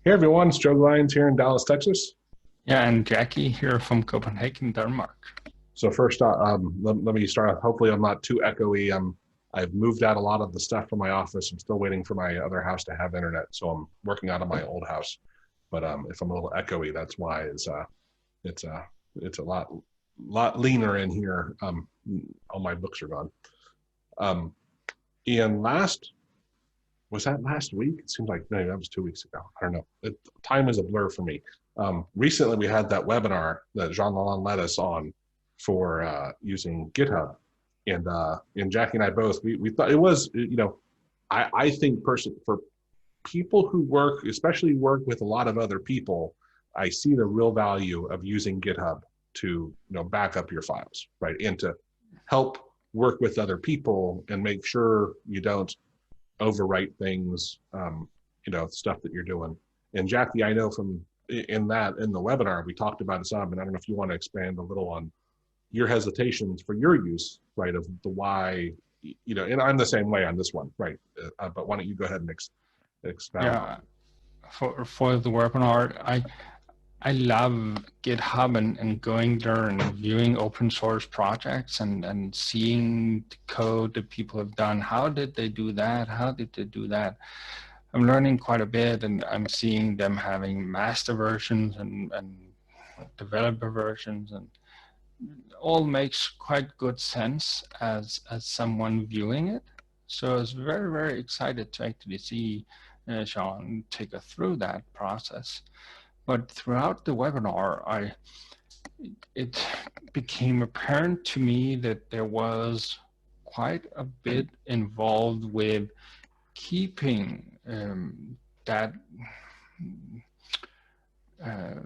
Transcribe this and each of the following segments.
Hey everyone, it's Joe Lyons here in Dallas, Texas. Yeah, and Jackie here from Copenhagen, Denmark. So first, let me start off. Hopefully, I'm not too echoey. I've moved out a lot of the stuff from my office. I'm still waiting for my other house to have internet, so I'm working out of my old house. But if I'm a little echoey, that's why it's it's a lot leaner in here. All my books are gone. Um, and last was that last week? It seems like no, that was 2 weeks ago. I don't know. Time is a blur for me. Recently, we had that webinar that Jean-Laurent led us on for using GitHub, and Jackie and I both we thought it was I think for people who work, especially work with a lot of other people, I see the real value of using GitHub to back up your files, right, and to help work with other people and make sure you don't overwrite things, stuff that you're doing. And Jackie, I know from in the webinar, we talked about some, and I don't know if you want to expand a little on your hesitations for your use, right, of the why, and I'm the same way on this one, right? But why don't you go ahead and expound on Yeah, for the webinar, I love GitHub and going there and viewing open source projects and seeing the code that people have done. How did they do that? How did they do that? I'm learning quite a bit, and I'm seeing them having master versions and developer versions, and all makes quite good sense as someone viewing it. So I was very, very excited to actually see Sean take us through that process. But throughout the webinar, it became apparent to me that there was quite a bit involved with keeping that uh,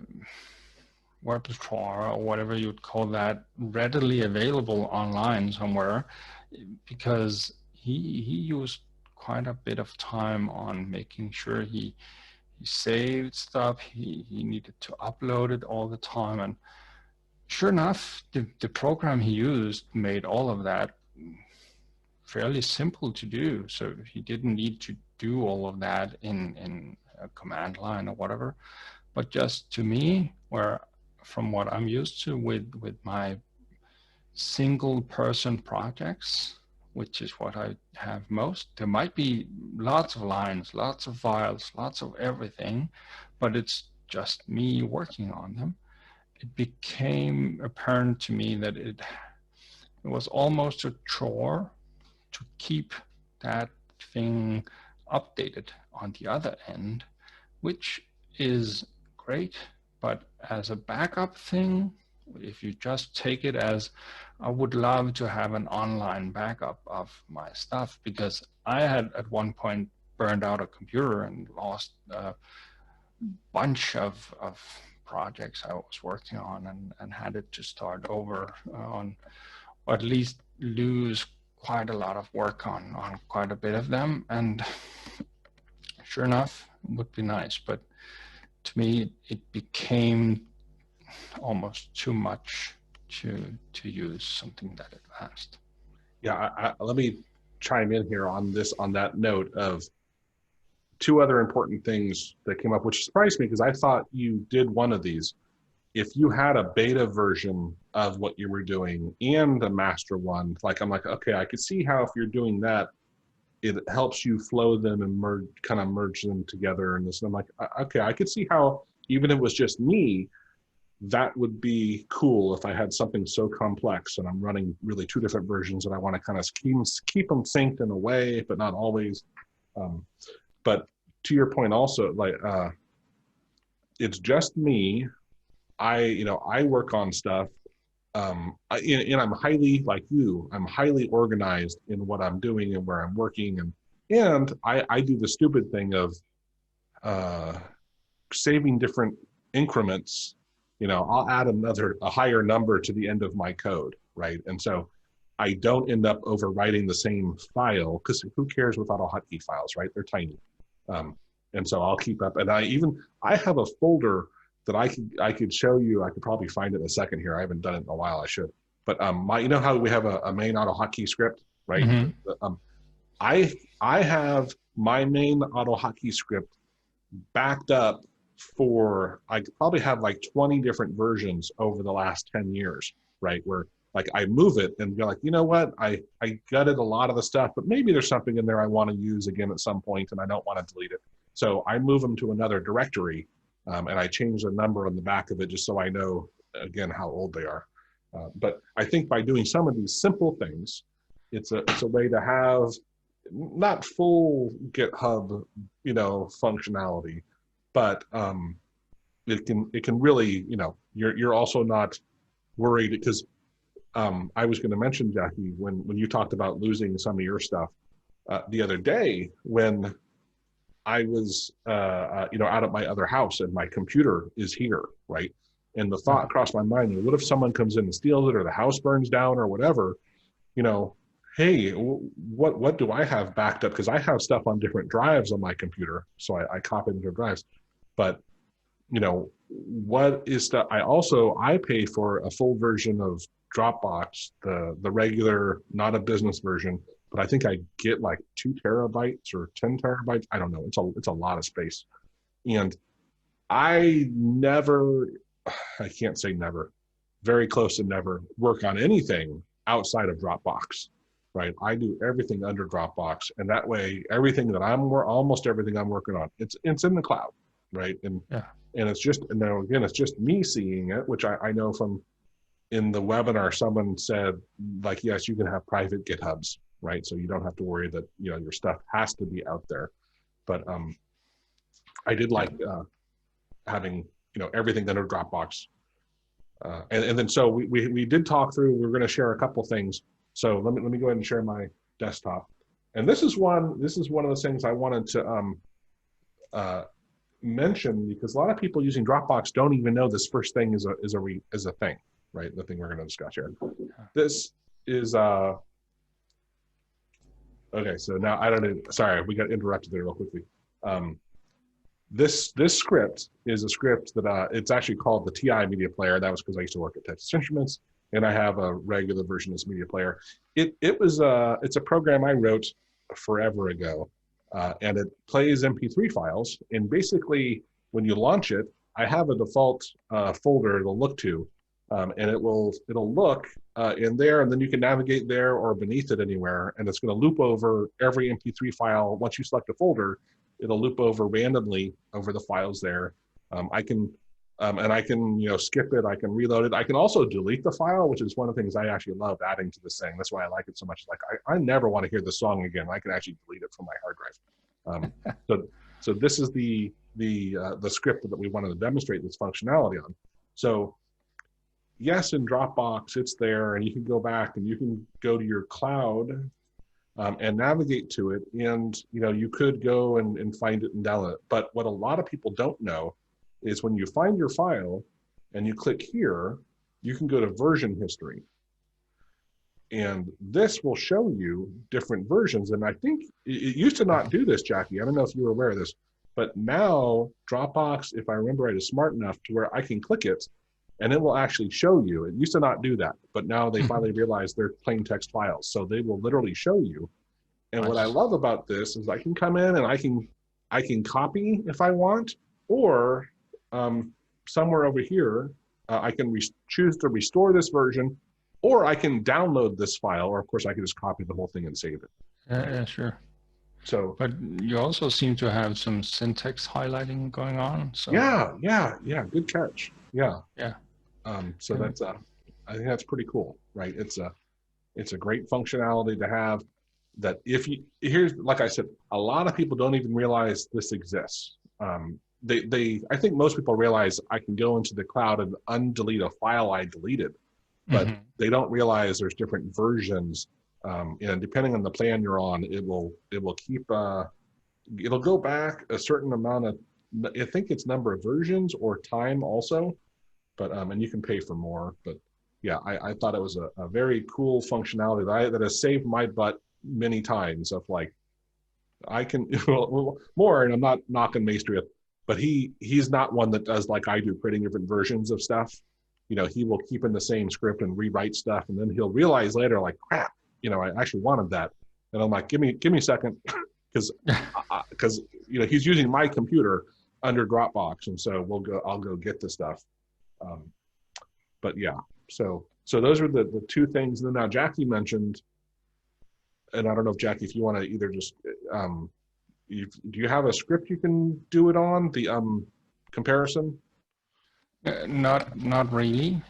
repertoire or whatever you'd call that readily available online somewhere, because he used quite a bit of time on making sure he saved stuff. He needed to upload it all the time, and sure enough, the program he used made all of that fairly simple to do. So he didn't need to do all of that in a command line or whatever, but just to me, where from what I'm used to with my single person projects, which is what I have most, there might be lots of lines, lots of files, lots of everything, but it's just me working on them. It became apparent to me that it was almost a chore to keep that thing updated on the other end, which is great, but as a backup thing, if you just take it as, I would love to have an online backup of my stuff, because I had at one point burned out a computer and lost a bunch of projects I was working on, and had it to start over on, or at least lose quite a lot of work on quite a bit of them. And sure enough, it would be nice, but to me, it became almost too much to use something that advanced. Yeah, let me chime in here on that note of two other important things that came up, which surprised me because I thought you did one of these. If you had a beta version of what you were doing and a master one, like I'm like, okay, I could see how if you're doing that, it helps you flow them and merge them together. And this, and I'm like, okay, I could see how even if it was just me, that would be cool if I had something so complex and I'm running really two different versions and I want to kind of keep them synced in a way, but not always. But to your point also, like it's just me. I work on stuff, and I'm highly, like you, I'm highly organized in what I'm doing and where I'm working, and I do the stupid thing of saving different increments. I'll add a higher number to the end of my code, right? And so I don't end up overwriting the same file, because who cares with AutoHotkey files, right? They're tiny. And so I'll keep up, and I have a folder that I could show you. I could probably find it in a second here. I haven't done it in a while. I should. But you know how we have a main AutoHotkey script, right? Mm-hmm. I have my main AutoHotkey script backed up for, I probably have like 20 different versions over the last 10 years, right? Where like I move it and be like, you know what, I gutted a lot of the stuff, but maybe there's something in there I want to use again at some point and I don't want to delete it. So I move them to another directory, and I change the number on the back of it just so I know, again, how old they are. But I think by doing some of these simple things, it's a way to have not full GitHub, functionality, but it can really, you're also not worried because I was going to mention, Jackie, when you talked about losing some of your stuff the other day when I was out at my other house and my computer is here, right? And the thought crossed my mind, what if someone comes in and steals it or the house burns down or whatever, hey, what do I have backed up? Because I have stuff on different drives on my computer, so I copy into drives. But what is stuff? I pay for a full version of Dropbox, the regular, not a business version. But I think I get like 2 terabytes or 10 terabytes. I don't know. It's a lot of space, and I can't say never, very close to never work on anything outside of Dropbox. Right, I do everything under Dropbox, and that way, almost everything I'm working on, it's in the cloud, right? And it's just, and now again, it's just me seeing it, which I know from in the webinar, someone said like, yes, you can have private GitHubs, right? So you don't have to worry that your stuff has to be out there. But I did like having everything under Dropbox, and then so we did talk through. We're going to share a couple things. So let me go ahead and share my desktop. And this is one of the things I wanted to mention, because a lot of people using Dropbox don't even know this first thing is a thing, right? The thing we're going to discuss here. This is okay. So now I don't know. Sorry, we got interrupted there real quickly. This script is a script that it's actually called the TI Media Player. That was because I used to work at Texas Instruments. And I have a regular version of this media player. It's a program I wrote forever ago, and it plays MP3 files. And basically, when you launch it, I have a default folder it'll look to, and it'll look in there, and then you can navigate there or beneath it anywhere, and it's going to loop over every MP3 file. Once you select a folder, it'll loop over randomly over the files there. I can skip it. I can reload it. I can also delete the file, which is one of the things I actually love adding to this thing. That's why I like it so much. Like I never want to hear the song again. I can actually delete it from my hard drive. So this is the script that we wanted to demonstrate this functionality on. So yes, in Dropbox, it's there, and you can go back and you can go to your cloud and navigate to it. And you could go and find it and download it. But what a lot of people don't know is when you find your file and you click here, you can go to version history. And this will show you different versions. And I think it used to not do this, Jackie. I don't know if you were aware of this, but now Dropbox, if I remember right, is smart enough to where I can click it and it will actually show you. It used to not do that, but now they finally realized they're plain text files. So they will literally show you. And what I love about this is I can come in and I can copy if I want, or somewhere over here, I can choose to restore this version, or I can download this file, or of course I can just copy the whole thing and save it. Yeah, sure. So, but you also seem to have some syntax highlighting going on. So yeah, good catch. Yeah. So yeah. that's I think that's pretty cool, right? It's a great functionality to have. That here's, like I said, a lot of people don't even realize this exists. I think most people realize I can go into the cloud and undelete a file I deleted, but they don't realize there's different versions. And depending on the plan you're on, it will keep, it'll go back a certain amount of, I think it's number of versions or time also, but, and you can pay for more, but yeah, I thought it was a very cool functionality that has saved my butt many times of like, I can, more, and I'm not knocking Maestria, but he's not one that does like I do, creating different versions of stuff. He will keep in the same script and rewrite stuff, and then he'll realize later, like, crap, I actually wanted that. And I'm like, give me a second, because he's using my computer, under Dropbox, and so I'll go get the stuff. But yeah, so those are the two things. And then now Jackie mentioned, and I don't know if Jackie, if you want to either just do you have a script you can do it on the comparison? Not really,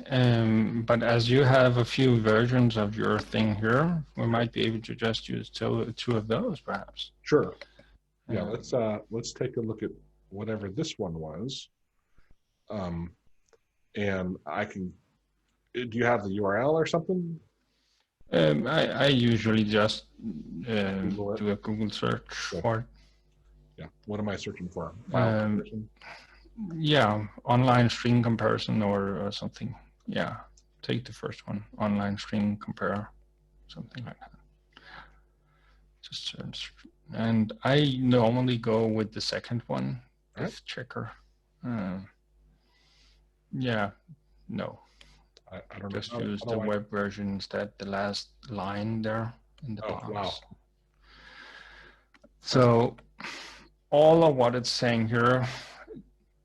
but as you have a few versions of your thing here, we might be able to just use two of those, perhaps. Sure. Yeah, let's take a look at whatever this one was, and I can. Do you have the URL or something? I usually just do a Google search for it. Yeah. What am I searching for? Yeah, online string comparison or something. Yeah, take the first one, online string compare, something like that. Just search. And I normally go with the second one, if checker. Yeah, no. I don't just know. use the web version instead, the last line there in the box. Wow. So all of what it's saying here,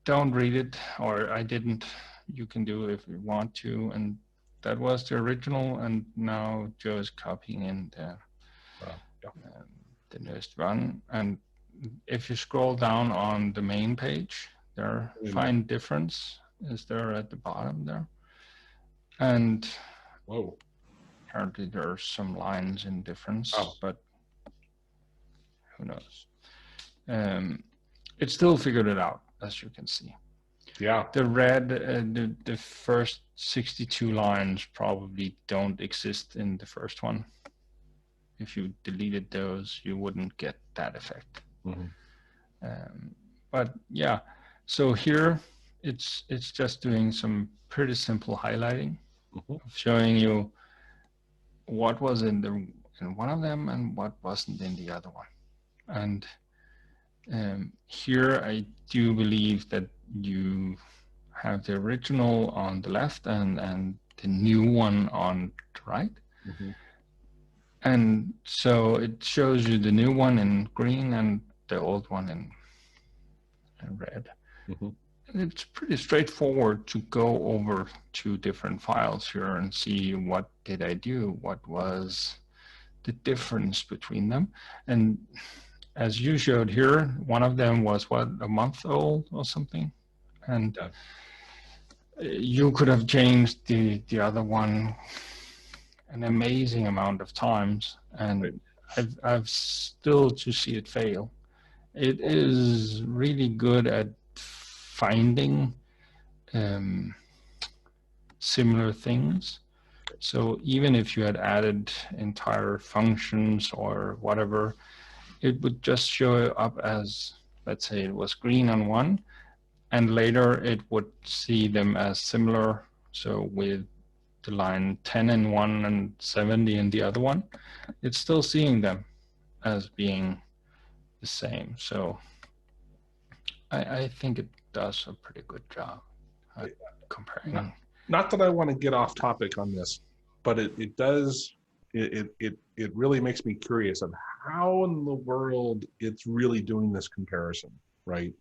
don't read it, or I didn't. You can do it if you want to. And that was the original, and now Joe is copying in the newest one. And if you scroll down on the main page, there, find difference is there at the bottom there. And apparently there are some lines in difference, but who knows? It still figured it out, as you can see. Yeah. The red, the first 62 lines probably don't exist in the first one. If you deleted those, you wouldn't get that effect. But yeah, so here it's just doing some pretty simple highlighting, showing you what was in one of them and what wasn't in the other one. And here I do believe that you have the original on the left and the new one on the right. And so it shows you the new one in green and the old one in red. And it's pretty straightforward to go over two different files here and see what did I do, what was the difference between them. And as you showed here, one of them was what, a month old or something, and you could have changed the other one an amazing amount of times, and I've still to see it fail. It is really good at finding similar things. So even if you had added entire functions or whatever, it would just show up as, let's say it was green on one, and later it would see them as similar. So with the line 10 in one and 70 in the other one, it's still seeing them as being the same. So I think it does a pretty good job at comparing. Not that I want to get off topic on this, but it does, it really makes me curious of how in the world it's really doing this comparison, right?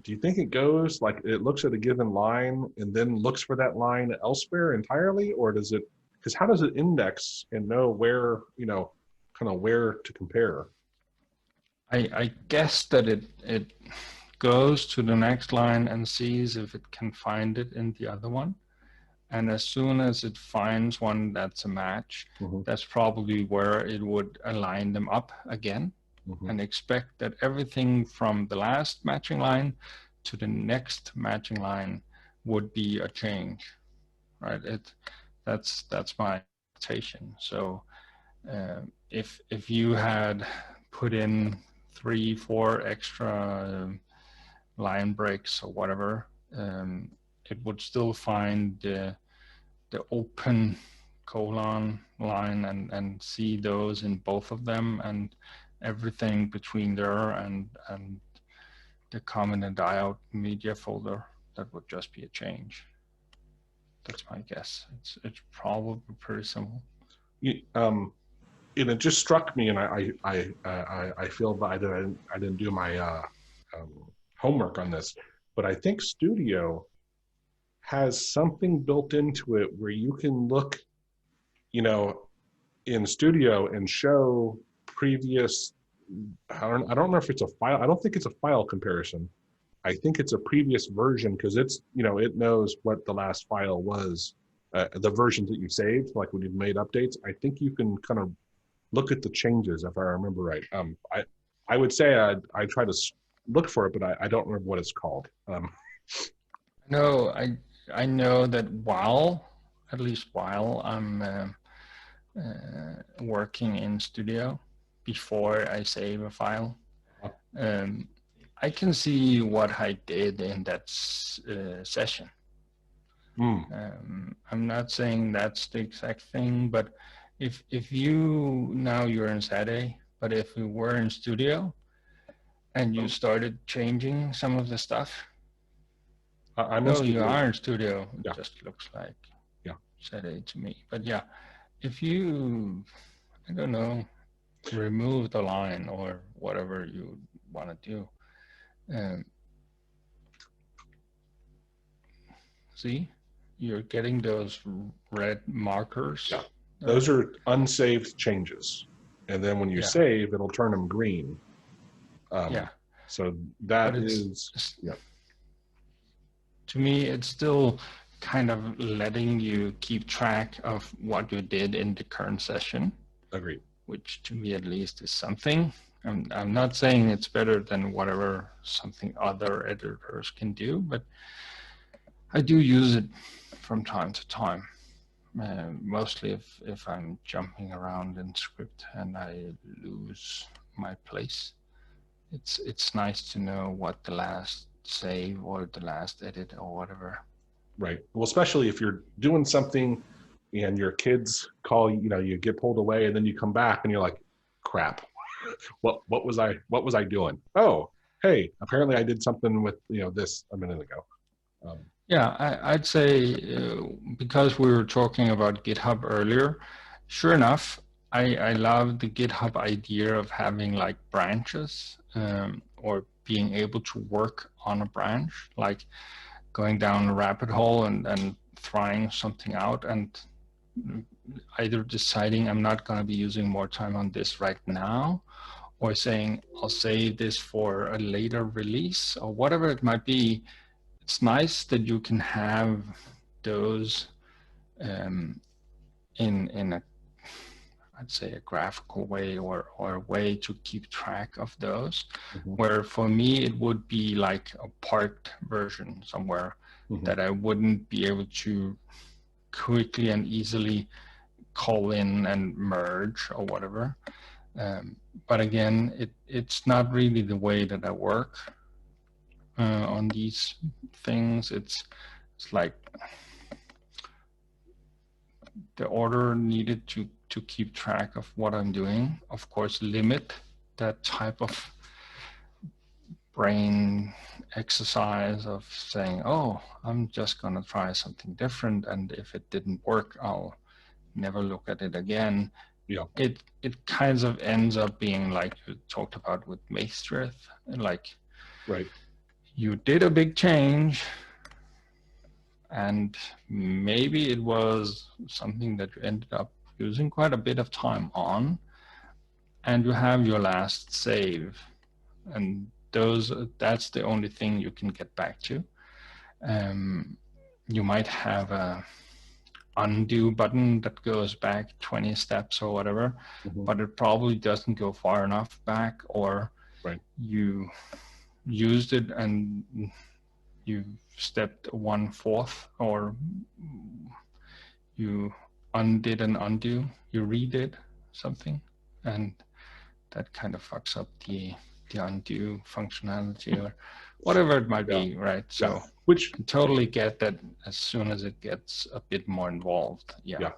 Do you think it goes like it looks at a given line and then looks for that line elsewhere entirely, or does it, because how does it index and know where, kind of where to compare? I guess that it goes to the next line and sees if it can find it in the other one. And as soon as it finds one that's a match, that's probably where it would align them up again and expect that everything from the last matching line to the next matching line would be a change, right? That's my expectation. So if you had put in 3-4 extra line breaks or whatever, it would still find the open colon line and see those in both of them, and everything between there and the comment and out media folder, that would just be a change. That's my guess. It's probably pretty simple. And it just struck me, and I feel bad that I didn't do my homework on this, but I think Studio has something built into it where you can look, in Studio and show previous. I don't know if it's a file. I don't think it's a file comparison. I think it's a previous version because it's, it knows what the last file was, the versions that you saved, like when you've made updates. I think you can kind of look at the changes if I remember right. I would say I try to look for it, but I don't remember what it's called. No, I know that at least while I'm working in Studio, before I save a file, I can see what I did in that session. I'm not saying that's the exact thing, but if you're in Saturday, but if you were in Studio and you started changing some of the stuff, I'm in Studio. You are in Studio. It Yeah. just looks like Saturday to me. But yeah, if you, I don't know, remove the line or whatever you want to do, see, you're getting those red markers. Yeah. Those are unsaved changes. And then when you save, it'll turn them green. So that is, to me, it's still kind of letting you keep track of what you did in the current session. Agreed. Which to me at least is something. I'm not saying it's better than whatever something other editors can do, but I do use it from time to time. Mostly if I'm jumping around in script and I lose my place. It's nice to know what the last save or the last edit or whatever. Right. Well, especially if you're doing something and your kids call, you get pulled away and then you come back and you're like, crap, what was I doing? Oh, hey, apparently I did something with, this a minute ago. I'd say because we were talking about GitHub earlier, sure enough, I love the GitHub idea of having like branches or being able to work on a branch, like going down a rabbit hole and trying something out and either deciding I'm not going to be using more time on this right now, or saying I'll save this for a later release or whatever it might be. It's nice that you can have those in a, I'd say, a graphical way or a way to keep track of those. Where for me it would be like a parked version somewhere that I wouldn't be able to quickly and easily call in and merge or whatever. But again, it's not really the way that I work on these things. It's like the order needed to keep track of what I'm doing. Of course, limit that type of brain exercise of saying, oh, I'm just going to try something different, and if it didn't work, I'll never look at it again. It kind of ends up being like you talked about with Maastricht, like you did a big change and maybe it was something that you ended up using quite a bit of time on, and you have your last save, and that's the only thing you can get back to. You might have a undo button that goes back 20 steps or whatever, but it probably doesn't go far enough back, or you used it and you stepped 1/4, or you undid an undo, you redid something, and that kind of fucks up the undo functionality or whatever it might be, right? So which you totally get that as soon as it gets a bit more involved. And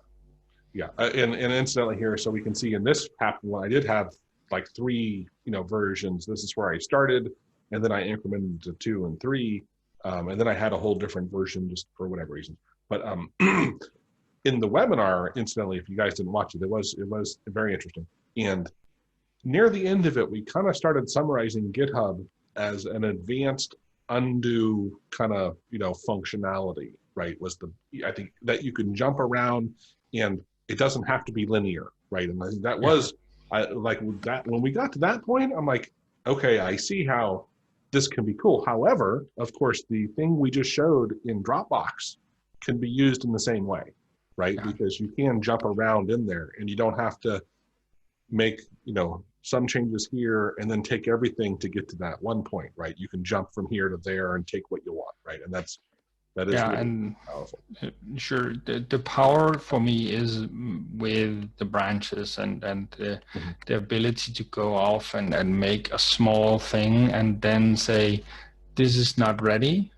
incidentally here, so we can see in this app, I did have like 3 versions. This is where I started, and then I incremented to 2 and 3, and then I had a whole different version just for whatever reason. But in the webinar, incidentally, if you guys didn't watch it, it was very interesting. And near the end of it, we kind of started summarizing GitHub as an advanced undo kind of, functionality, right? Was I think that you can jump around and it doesn't have to be linear, right? And I think that was, I like that when we got to that point, I'm like, okay, I see how this can be cool. However, of course, the thing we just showed in Dropbox can be used in the same way, right? Because you can jump around in there and you don't have to make, some changes here and then take everything to get to that one point, right? You can jump from here to there and take what you want, right? And that is really and powerful. Sure, the power for me is with the branches and the ability to go off and make a small thing and then say, this is not ready.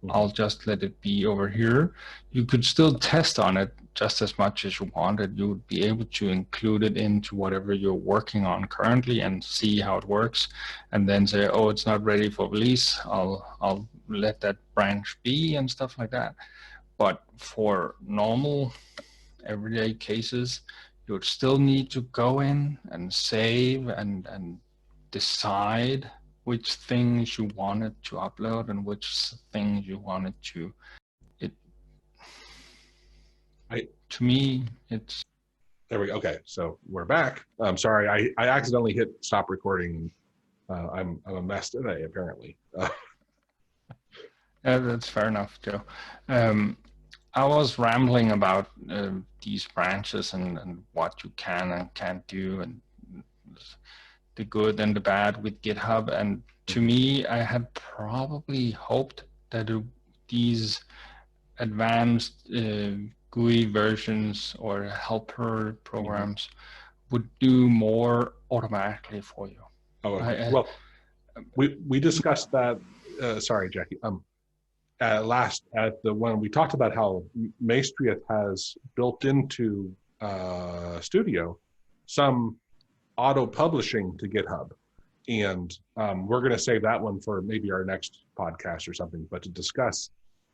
I'll just let it be over here. You could still test on it just as much as you wanted. You would be able to include it into whatever you're working on currently and see how it works, and then say, oh, it's not ready for release. I'll let that branch be and stuff like that. But for normal everyday cases, you would still need to go in and save and decide which things you wanted to upload and which things you wanted to. To me, it's. There we go. Okay, so we're back. I'm sorry, I accidentally hit stop recording. I'm a mess today, apparently. That's fair enough, Joe. I was rambling about these branches and what you can and can't do, and the good and the bad with GitHub. And to me, I had probably hoped that these advanced GUI versions or helper programs would do more automatically for you. Oh, okay. Well, we discussed that. Sorry, Jackie. When we talked about how Maestria has built into Studio some auto publishing to GitHub, and we're going to save that one for maybe our next podcast or something. But to discuss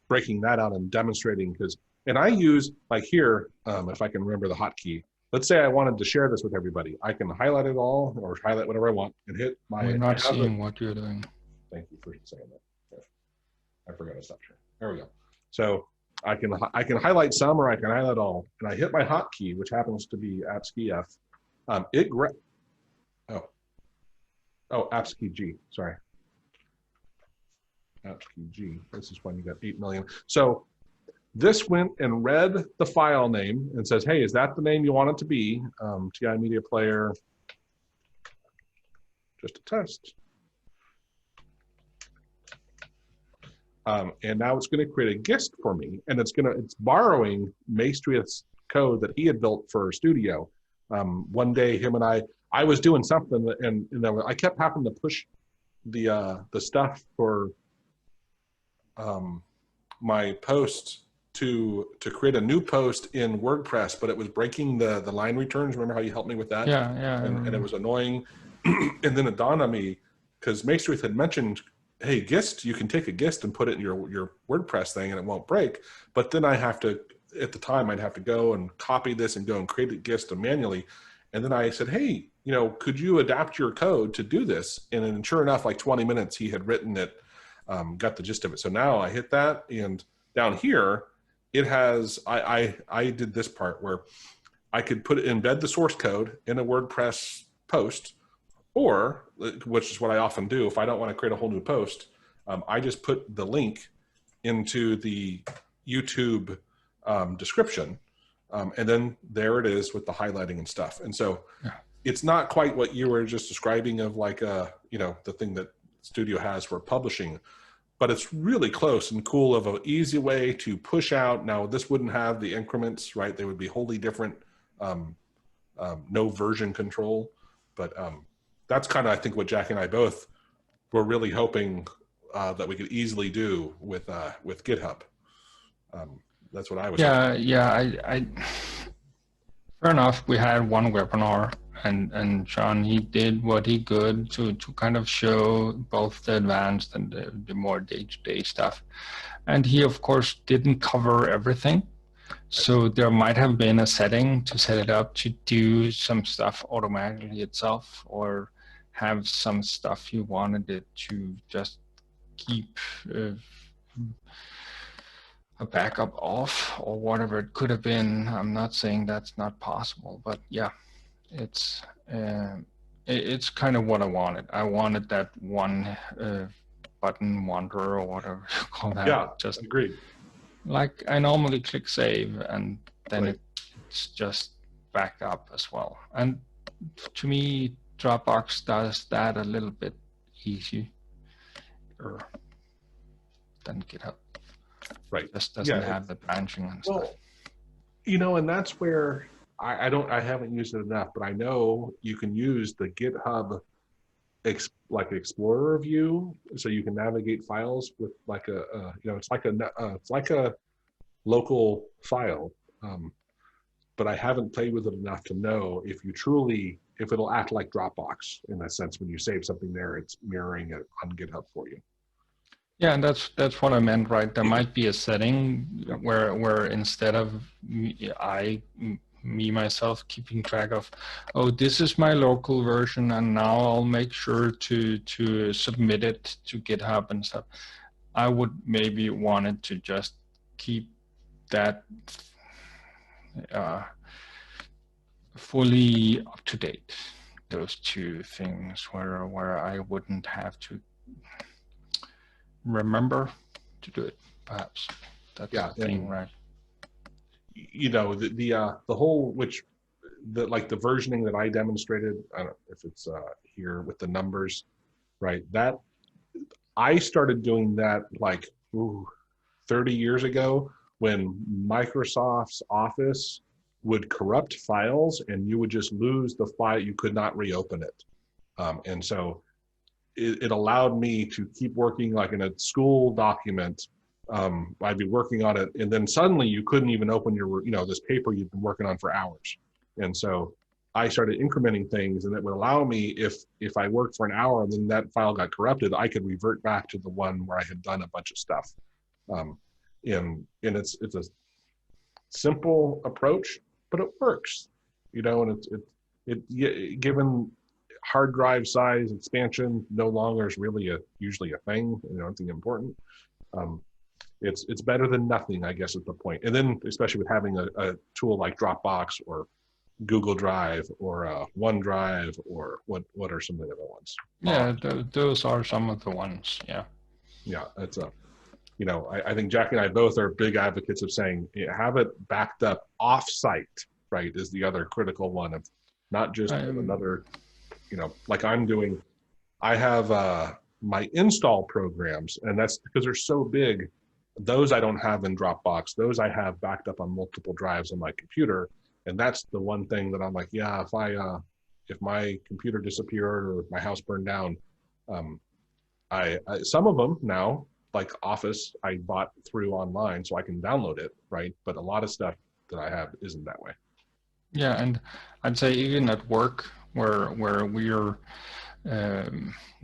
breaking that out and demonstrating, and I use, like here, if I can remember the hotkey. Let's say I wanted to share this with everybody. I can highlight it all or highlight whatever I want and hit my. We're not seeing what you're doing. Thank you for saying that. Okay. I forgot to stop sharing. There we go. So I can highlight some or I can highlight all, and I hit my hotkey, which happens to be AppSkey F. AppSkey G. Sorry. AppSkey G. This is when you got 8 million. So this went and read the file name and says, hey, is that the name you want it to be? TI Media Player, just a test. And now it's going to create a GIST for me, and it's borrowing Maestria's code that he had built for Studio. One day, him and I was doing something, and I kept having to push the stuff for my post to create a new post in WordPress, but it was breaking the line returns. Remember how you helped me with that? Yeah. And it was annoying. And then it dawned on me, because Maestria had mentioned, hey, GIST, you can take a GIST and put it in your WordPress thing and it won't break. But then I have to, at the time, I'd have to go and copy this and go and create a GIST manually. And then I said, hey, could you adapt your code to do this? And then sure enough, like 20 minutes, he had written it, got the gist of it. So now I hit that, and down here, it has, I did this part where I could embed the source code in a WordPress post, or, which is what I often do, if I don't want to create a whole new post, I just put the link into the YouTube description, and then there it is with the highlighting and stuff. And so it's not quite what you were just describing of like, the thing that Studio has for publishing, but it's really close and cool of an easy way to push out. Now, this wouldn't have the increments, right? They would be wholly different, no version control, but that's kind of, I think, what Jack and I both were really hoping that we could easily do with GitHub. That's what I was hoping. I fair enough. We had one webinar, and Sean, he did what he could to kind of show both the advanced and the more day-to-day stuff. And he, of course, didn't cover everything. So there might have been a setting to set it up to do some stuff automatically itself, or have some stuff you wanted it to just keep a backup off or whatever it could have been. I'm not saying that's not possible, but yeah, it's kind of what I wanted. I wanted that one button wanderer or whatever you call that. Yeah, just agreed. like I normally click save, and then Right. it's just backed up as well. And to me, Dropbox does that a little bit easier than GitHub. Right. Just doesn't have the branching and stuff. And that's where I haven't used it enough, but I know you can use the GitHub like Explorer view, so you can navigate files with like it's like a local file. But I haven't played with it enough to know if it'll act like Dropbox in that sense. When you save something there, it's mirroring it on GitHub for you. Yeah, and that's what I meant, right? There might be a setting where instead of me myself keeping track of, oh, this is my local version, and now I'll make sure to submit it to GitHub and stuff. I would maybe want it to just keep that fully up to date. Those two things where I wouldn't have to remember to do it, perhaps. That's the thing, right? The whole the versioning that I demonstrated, I don't know if it's here with the numbers, right? That I started doing that like 30 years ago, when Microsoft's Office would corrupt files and you would just lose the file. You could not reopen it. And so it allowed me to keep working like in a school document. I'd be working on it, and then suddenly you couldn't even open your, this paper you've been working on for hours. And so I started incrementing things, and it would allow me, if I worked for an hour and then that file got corrupted, I could revert back to the one where I had done a bunch of stuff. And it's a simple approach, but it works, and it given hard drive size expansion no longer is really usually a thing, anything important. It's better than nothing, I guess, at the point. And then especially with having a tool like Dropbox or Google Drive or OneDrive, or what are some of the other ones? Yeah, those are some of the ones. Yeah. Yeah, that's I think Jackie and I both are big advocates of saying have it backed up offsite, right? Is the other critical one of not just another, like I'm doing. I have my install programs, and that's because they're so big. Those I don't have in Dropbox. Those I have backed up on multiple drives on my computer, and that's the one thing that I'm like, yeah, if my computer disappeared or my house burned down, I some of them now, like Office, I bought through online, so I can download it, right? But a lot of stuff that I have isn't that way. Yeah, and I'd say even at work, where we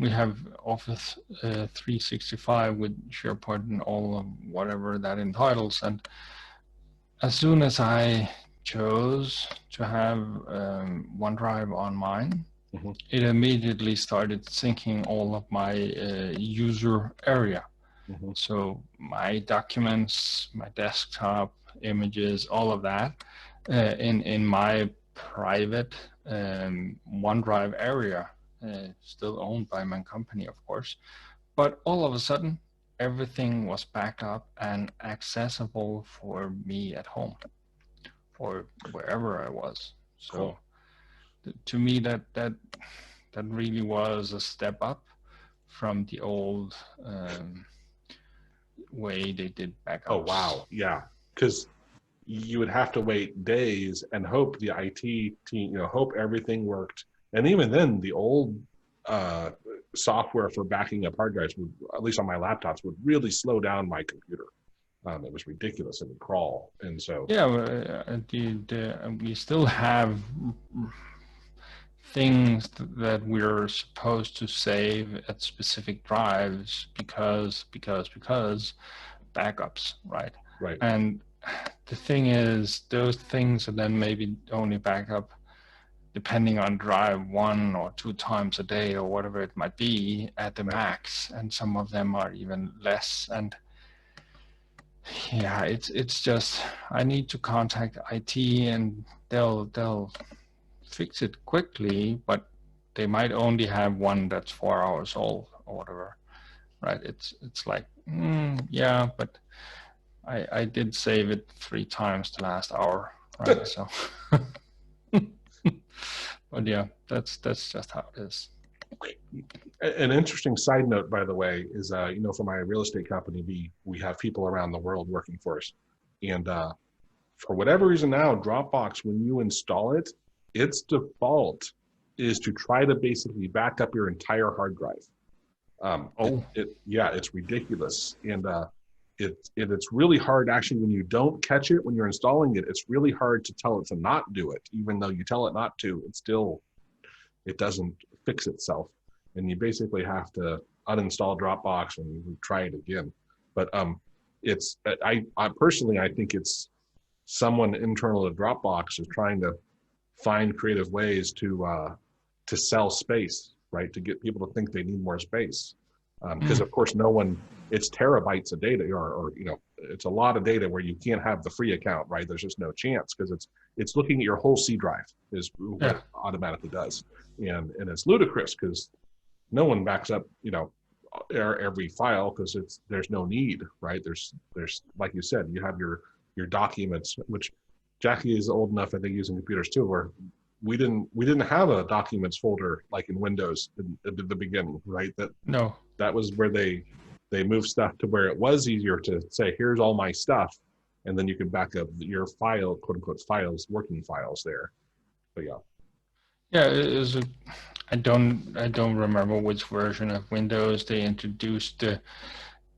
have Office 365 with SharePoint and all of whatever that entitles, and as soon as I chose to have OneDrive on mine, it immediately started syncing all of my user area. So my documents, my desktop, images, all of that in my private OneDrive area, still owned by my company, of course. But all of a sudden, everything was backed up and accessible for me at home or wherever I was. So cool. To me, that really was a step up from the old way they did backups. Oh wow, yeah, because you would have to wait days and hope the IT team, hope everything worked. And even then, the old software for backing up hard drives would, at least on my laptops, would really slow down my computer. It was ridiculous. It would crawl, and so yeah, we still have things that we're supposed to save at specific drives because backups, right? Right. And the thing is, those things are then maybe only back up depending on drive 1 or 2 times a day or whatever it might be at the max, and some of them are even less. And yeah, it's just, I need to contact IT and they'll fix it quickly, but they might only have one that's 4 hours old or whatever, right? It's like, yeah, but I did save it 3 times the last hour, right? So, but yeah, that's just how it is. An interesting side note, by the way, is you know, for my real estate company, we have people around the world working for us, and for whatever reason now, Dropbox, when you install it, its default is to try to basically back up your entire hard drive. Yeah, it's ridiculous, and it's really hard actually when you don't catch it when you're installing it. It's really hard to tell it to not do it, even though you tell it not to. It doesn't fix itself, and you basically have to uninstall Dropbox and try it again. But I personally, I think it's someone internal to Dropbox is trying to find creative ways to sell space, right? To get people to think they need more space. Because of course, it's terabytes of data, or you know, it's a lot of data where you can't have the free account, right? There's just no chance, because it's looking at your whole C drive is what it automatically does, and it's ludicrous because no one backs up, you know, every file, because there's no need, right? There's like you said, you have your documents, which Jackie is old enough, I think, using computers too, where we didn't have a documents folder like in Windows at the beginning, right? That was where they moved stuff to where it was easier to say, here's all my stuff, and then you can back up your file, quote unquote, files, working files there. But yeah, I don't remember which version of Windows they introduced the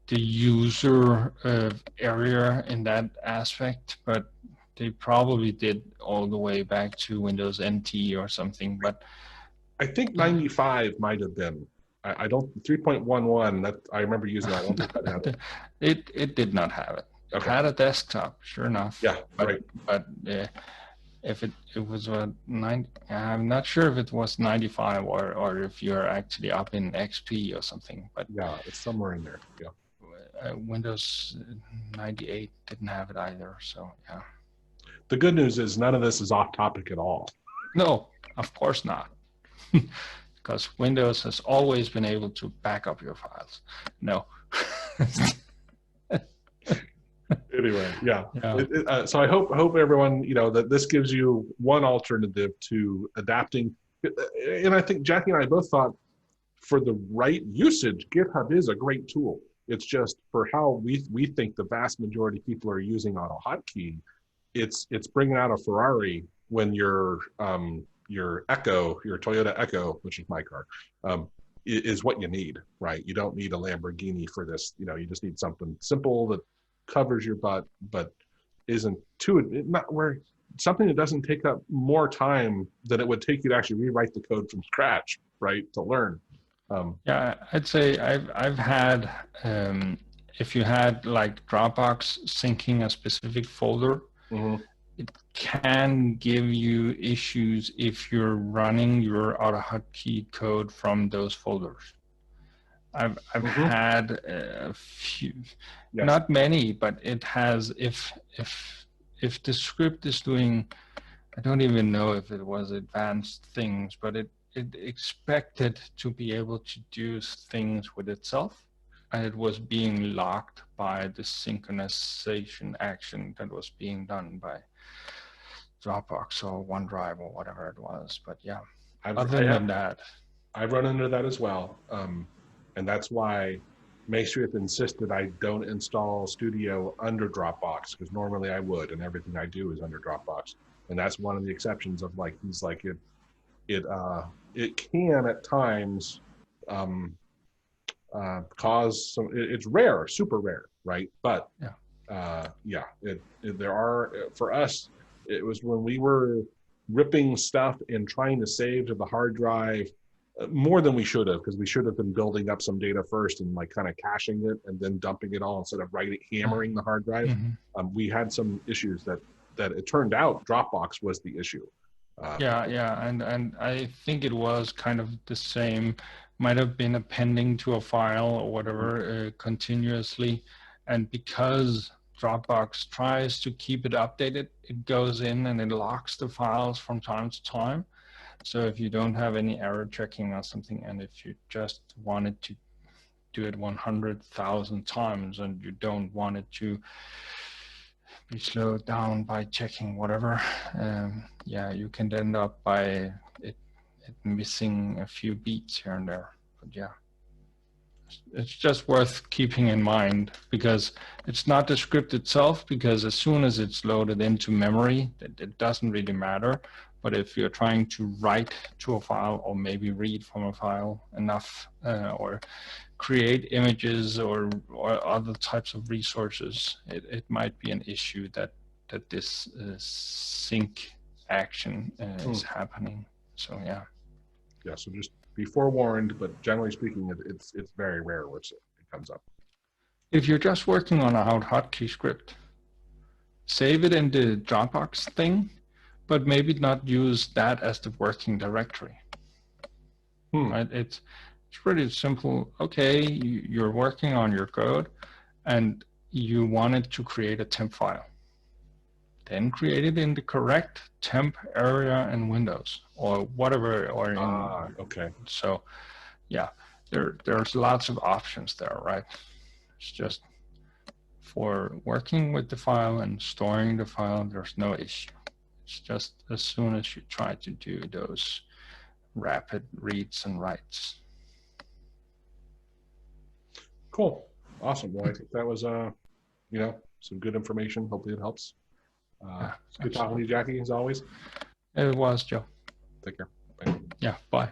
user area in that aspect, but they probably did all the way back to Windows NT or something. But I think 95 might have been. I don't 3.11. That I remember using that one. It did not have it. It had a desktop, sure enough. Yeah, but, But if it was I'm not sure if it was 95 or if you're actually up in XP or something. But yeah, it's somewhere in there. Yeah. Windows 98 didn't have it either. So yeah. The good news is none of this is off topic at all. No, of course not. Because Windows has always been able to back up your files. No. Anyway, yeah. So I hope everyone, you know, that this gives you one alternative to adapting. And I think Jackie and I both thought, for the right usage, GitHub is a great tool. It's just for how we think the vast majority of people are using AutoHotkey, it's bringing out a Ferrari when your Echo, your Toyota Echo, which is my car, is what you need, right? You don't need a Lamborghini for this. You know, you just need something simple that covers your butt, but isn't something that doesn't take up more time than it would take you to actually rewrite the code from scratch, right? To learn. Yeah, I'd say I've had, if you had like Dropbox syncing a specific folder, it can give you issues if you're running your AutoHotkey code from those folders. I've had a few, not many, but it has, if the script is doing, I don't even know if it was advanced things, but it expected to be able to do things with itself, and it was being locked by the synchronization action that was being done by Dropbox or OneDrive or whatever it was. But yeah, other than that, I've run into that as well, and that's why Maestri insisted I don't install Studio under Dropbox, because normally I would, and everything I do is under Dropbox, and that's one of the exceptions of, like, he's like, it can at times cause some. It's rare, super rare, right? But there are, for us, it was when we were ripping stuff and trying to save to the hard drive more than we should have, because we should have been building up some data first and like kind of caching it and then dumping it all instead of hammering the hard drive. We had some issues that it turned out Dropbox was the issue. Yeah, and I think it was kind of the same, might have been appending to a file or whatever continuously, and because Dropbox tries to keep it updated, it goes in and it locks the files from time to time. So if you don't have any error checking or something, and if you just wanted to do it 100,000 times and you don't want it to be slowed down by checking whatever, yeah, you can end up by it missing a few beats here and there. But yeah, it's just worth keeping in mind, because it's not the script itself, because as soon as it's loaded into memory, it doesn't really matter. But if you're trying to write to a file or maybe read from a file enough, or create images or other types of resources, it might be an issue that this sync action is happening. So yeah. Yeah, so just be forewarned, but generally speaking, it's very rare where it comes up. If you're just working on a AutoHotkey script, save it in the Dropbox thing, but maybe not use that as the working directory. Right? It's pretty simple. Okay, you're working on your code and you wanted to create a temp file. Then create it in the correct temp area in Windows or whatever. Or in, okay. So yeah, there's lots of options there, right? It's just for working with the file and storing the file, there's no issue. It's just as soon as you try to do those rapid reads and writes. Cool. Awesome. Well, I think that was, you know, some good information. Hopefully it helps. Yeah, good talking to you, Jackie, as always. It was, Joe. Take care. Bye. Yeah, bye.